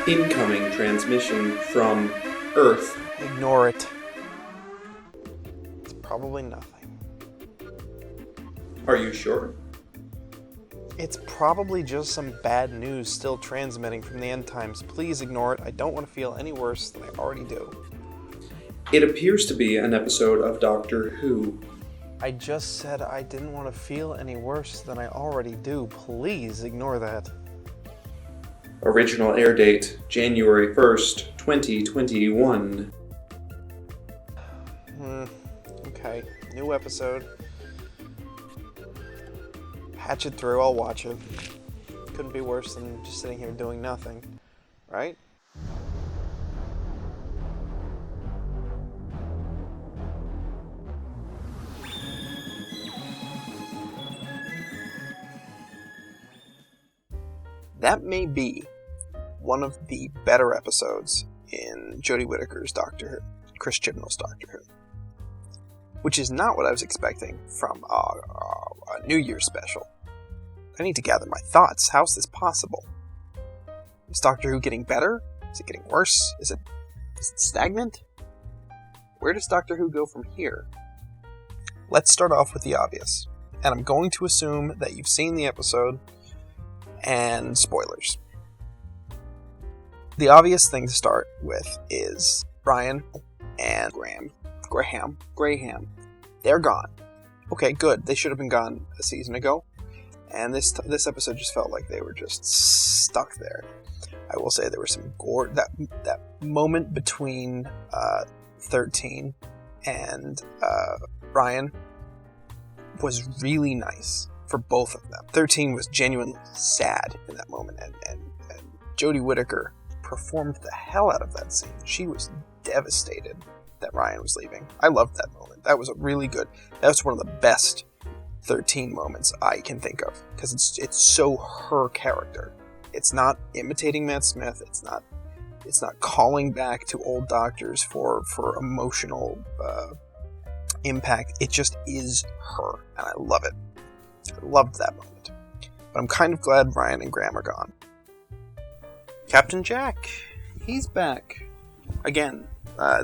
Incoming transmission from Earth. Ignore it. It's probably nothing. Are you sure? It's probably just some bad news still transmitting from the end times. Please ignore it. I don't want to feel any worse than I already do. It appears to be an episode of Doctor Who. I just said I didn't want to feel any worse than I already do. Please ignore that. Original air date, January 1st, 2021. Okay, new episode. Patch it through, I'll watch it. Couldn't be worse than just sitting here doing nothing, right? That may be one of the better episodes in Jodie Whittaker's Doctor Who, Chris Chibnall's Doctor Who, which is not what I was expecting from a New Year's special. I need to gather my thoughts. How's this possible? Is Doctor Who getting better? Is it getting worse? Is it stagnant? Where does Doctor Who go from here? Let's start off with the obvious, and I'm going to assume that you've seen the episode and spoilers. The obvious thing to start with is Brian and Graham. They're gone. Okay, good. They should have been gone a season ago. And this episode just felt like they were just stuck there. I will say there was some gore. That moment between 13 and Brian was really nice for both of them. 13 was genuinely sad in that moment, and Jodie Whittaker performed the hell out of that scene. She was devastated that Ryan was leaving. I loved that moment. That was that's one of the best 13 moments I can think of, because it's so her character. It's not imitating Matt Smith. It's not calling back to old doctors for emotional impact. It just is her, and I love it. I loved that moment. But I'm kind of glad Ryan and Graham are gone. Captain Jack, he's back. Again,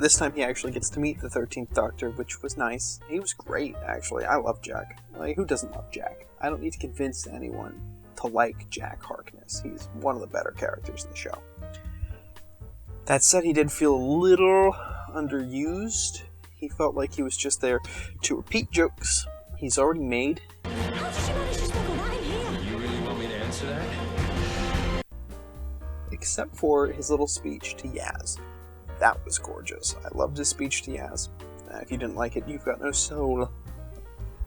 this time he actually gets to meet the 13th Doctor, which was nice. He was great, actually. I love Jack. Like, who doesn't love Jack? I don't need to convince anyone to like Jack Harkness. He's one of the better characters in the show. That said, he did feel a little underused. He felt like he was just there to repeat jokes he's already made. You really want me to answer that? Except for his little speech to Yaz. That was gorgeous. I loved his speech to Yaz. If you didn't like it, you've got no soul.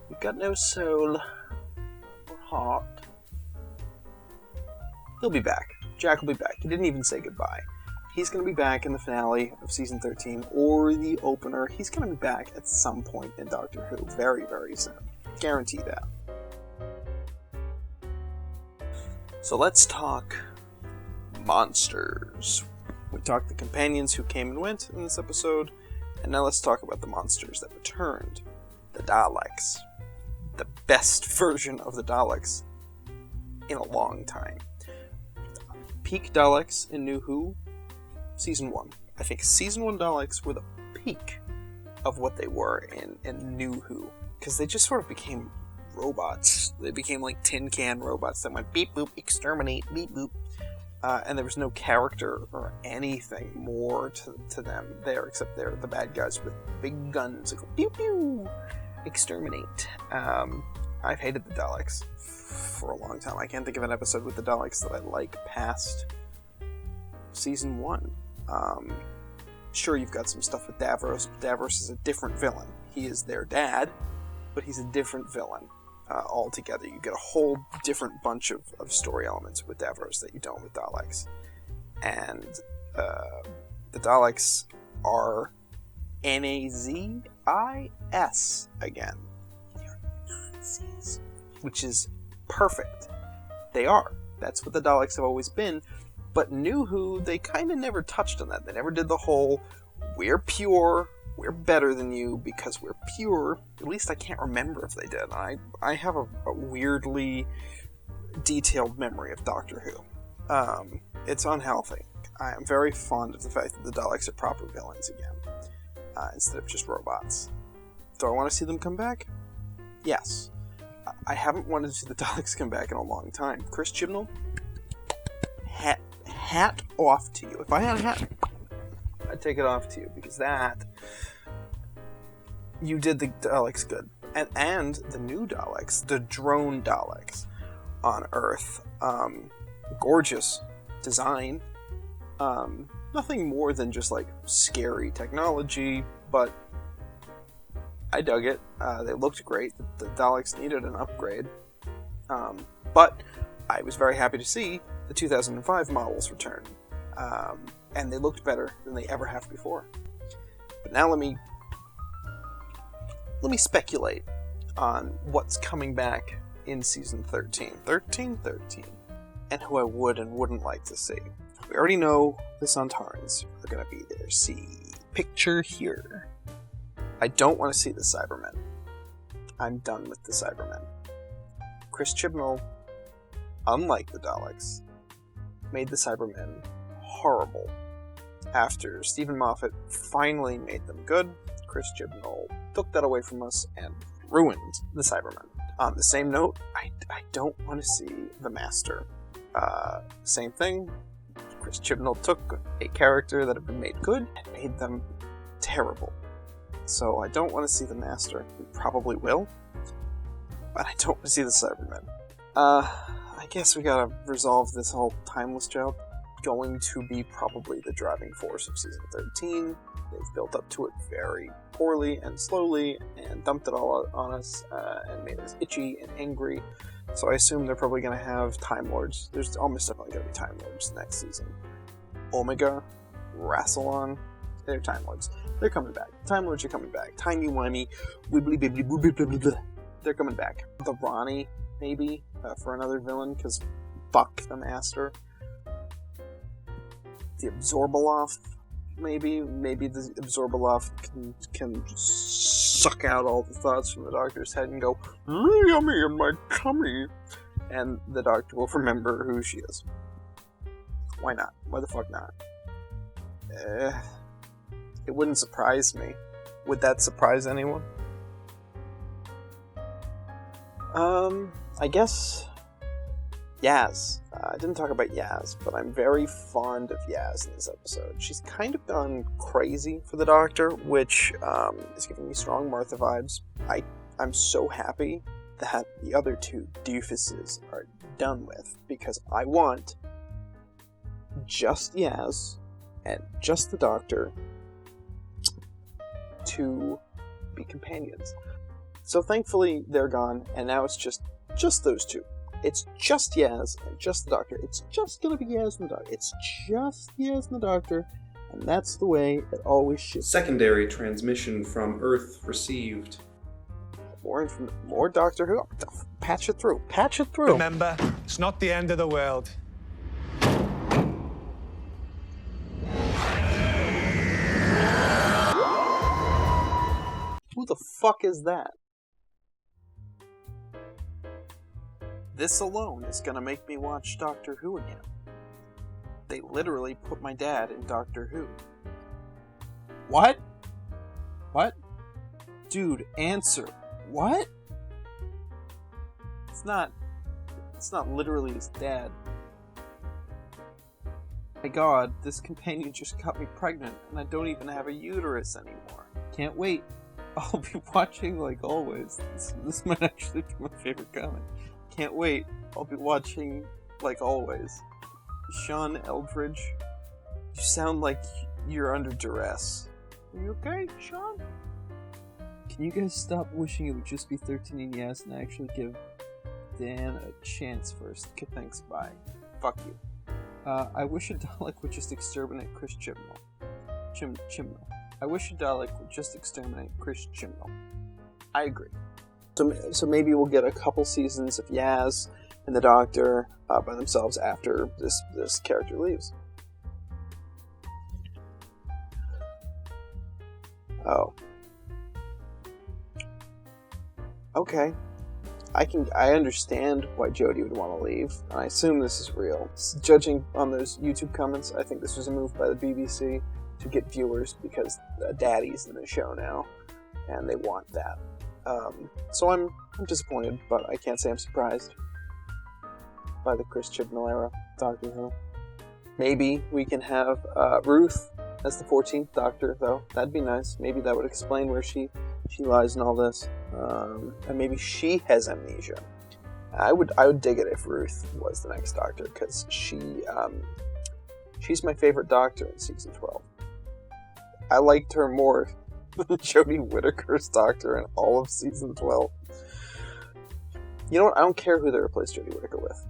You've got no soul or heart. He'll be back. Jack will be back. He didn't even say goodbye. He's going to be back in the finale of season 13 or the opener. He's going to be back at some point in Doctor Who very, very soon. Guarantee that. So let's talk monsters. We talked the companions who came and went in this episode, and now let's talk about the monsters that returned. The Daleks. The best version of the Daleks in a long time. Peak Daleks in New Who, Season 1. I think Season 1 Daleks were the peak of what they were in New Who, because they just sort of became robots. They became like tin can robots that went beep boop, exterminate, beep boop. And there was no character or anything more to them there, except they're the bad guys with big guns that go pew pew, exterminate. I've hated the Daleks for a long time. I can't think of an episode with the Daleks that I like past season 1. Sure, you've got some stuff with Davros. Davros is a different villain. He is their dad, but he's a different villain. Altogether, you get a whole different bunch of story elements with Davros that you don't with Daleks. And the Daleks are Nazis again. They're Nazis. Which is perfect. They are. That's what the Daleks have always been. But New Who, they kind of never touched on that. They never did the whole, we're pure, we're better than you because we're pure. At least I can't remember if they did. I have a weirdly detailed memory of Doctor Who. It's unhealthy. I am very fond of the fact that the Daleks are proper villains again, instead of just robots. Do I want to see them come back? Yes. I haven't wanted to see the Daleks come back in a long time. Chris Chibnall, hat off to you. If I had a hat, I'd take it off to you, because you did the Daleks good. And the new Daleks, the drone Daleks on Earth. Gorgeous design. Nothing more than just like scary technology, but I dug it. They looked great. The Daleks needed an upgrade. But I was very happy to see the 2005 models return. And they looked better than they ever have before. But now let me speculate on what's coming back in season 13. 13, and who I would and wouldn't like to see. We already know the Sontarans are going to be there. See, picture here. I don't want to see the Cybermen. I'm done with the Cybermen. Chris Chibnall, unlike the Daleks, made the Cybermen horrible. After Stephen Moffat finally made them good, Chris Chibnall took that away from us and ruined the Cybermen. On the same note, I don't want to see the Master. Same thing. Chris Chibnall took a character that had been made good and made them terrible. So I don't want to see the Master. We probably will. But I don't want to see the Cybermen. I guess we gotta resolve this whole timeless joke. Going to be probably the driving force of season 13. They've built up to it very poorly and slowly and dumped it all on us and made us itchy and angry. So I assume they're probably going to have Time Lords. There's almost definitely going to be Time Lords next season. Omega, Rassilon, they're Time Lords. They're coming back. Time Lords are coming back. Timey-wimey, wibbly-bibbly-boo-blah-blah-blah. They're coming back. The Ronnie, maybe, for another villain, because fuck the Master. The Absorbaloff, maybe the Absorbaloff can suck out all the thoughts from the Doctor's head and go, yummy in my tummy, and the Doctor will remember who she is. Why not? Why the fuck not? It wouldn't surprise me. Would that surprise anyone? I guess Yaz. I didn't talk about Yaz, but I'm very fond of Yaz in this episode. She's kind of gone crazy for the Doctor, which is giving me strong Martha vibes. I'm so happy that the other two doofuses are done with, because I want just Yaz and just the Doctor to be companions. So thankfully they're gone, and now it's just those two. It's just Yaz and just the Doctor. It's just gonna be Yaz and the Doctor. It's just Yaz and the Doctor, and that's the way it always should be. Secondary transmission from Earth received. More Doctor Who. Patch it through. Patch it through. Remember, it's not the end of the world. Who the fuck is that? This alone is gonna make me watch Doctor Who again. They literally put my dad in Doctor Who. What? What? Dude, answer. What? It's not literally his dad. My god, this companion just got me pregnant, and I don't even have a uterus anymore. Can't wait. I'll be watching like always. This might actually be my favorite comic. Can't wait. I'll be watching like always. Sean Eldridge, you sound like you're under duress. Are you okay, Sean? Can you guys stop wishing it would just be 13 and Yaz and actually give Dan a chance first? Okay, thanks, bye. Fuck you. I wish a Dalek would just exterminate Chris Chibnall. Chibnall. I wish a Dalek would just exterminate Chris Chibnall. I agree. So maybe we'll get a couple seasons of Yaz and the Doctor by themselves after this character leaves. Oh. Okay. I understand why Jodie would want to leave. I assume this is real. Judging on those YouTube comments, I think this was a move by the BBC to get viewers because Daddy's in the show now, and they want that. So I'm disappointed, but I can't say I'm surprised by the Chris Chibnall era Doctor Who. Maybe we can have Ruth as the 14th Doctor, though. That'd be nice. Maybe that would explain where she lies in all this. And maybe she has amnesia. I would dig it if Ruth was the next Doctor, because she's my favorite Doctor in season 12. I liked her more than Jodie Whittaker's Doctor in all of season 12. You know what? I don't care who they replace Jodie Whittaker with.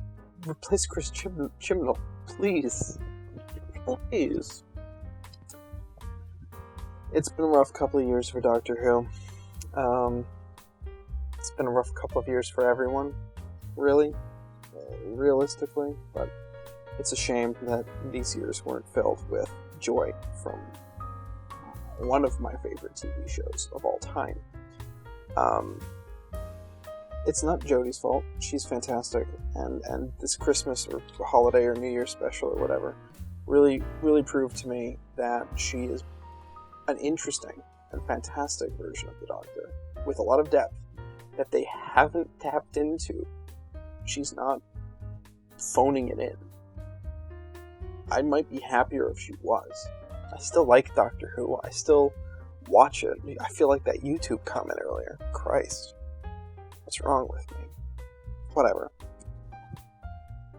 Replace Chris Chibnall, please. Please. It's been a rough couple of years for Doctor Who. It's been a rough couple of years for everyone, really, realistically, but it's a shame that these years weren't filled with joy from one of my favorite TV shows of all time. It's not Jodie's fault. She's fantastic, and this Christmas or holiday or New Year's special or whatever really proved to me that she is an interesting and fantastic version of the Doctor with a lot of depth that they haven't tapped into. She's not phoning it in. I might be happier if she was. I still like Doctor Who. I still watch it. I feel like that YouTube comment earlier. Christ. What's wrong with me? Whatever.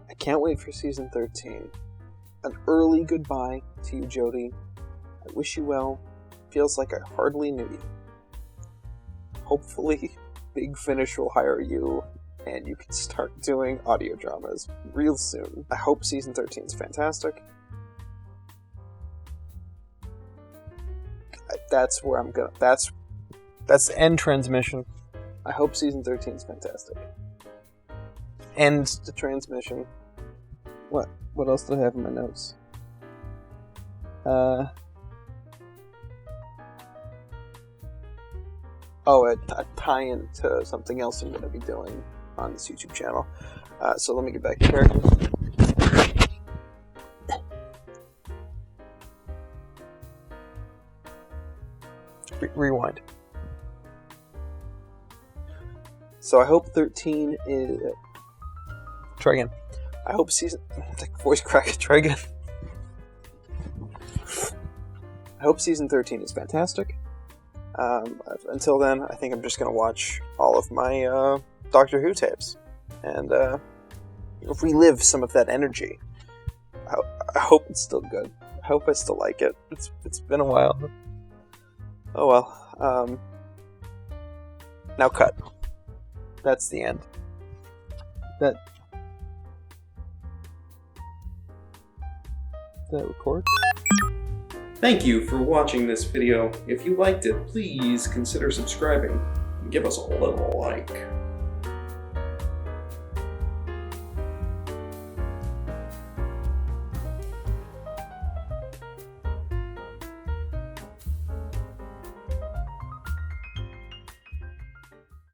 I can't wait for season 13. An early goodbye to you, Jodie. I wish you well. Feels like I hardly knew you. Hopefully, Big Finish will hire you, and you can start doing audio dramas real soon. I hope season 13 is fantastic. That's where I'm gonna... That's the end transmission. I hope season 13 is fantastic. End the transmission. What else did I have in my notes? A tie-in to something else I'm going to be doing on this YouTube channel. So let me get back to characters. Rewind. So I hope 13 is... Try again. I hope season... Voice crack. Try again. I hope season 13 is fantastic. Until then, I think I'm just going to watch all of my Doctor Who tapes and relive some of that energy. I hope it's still good. I hope I still like it. It's been a while. Oh well. Now cut. That's the end. Did that record? Thank you for watching this video. If you liked it, please consider subscribing and give us a little like.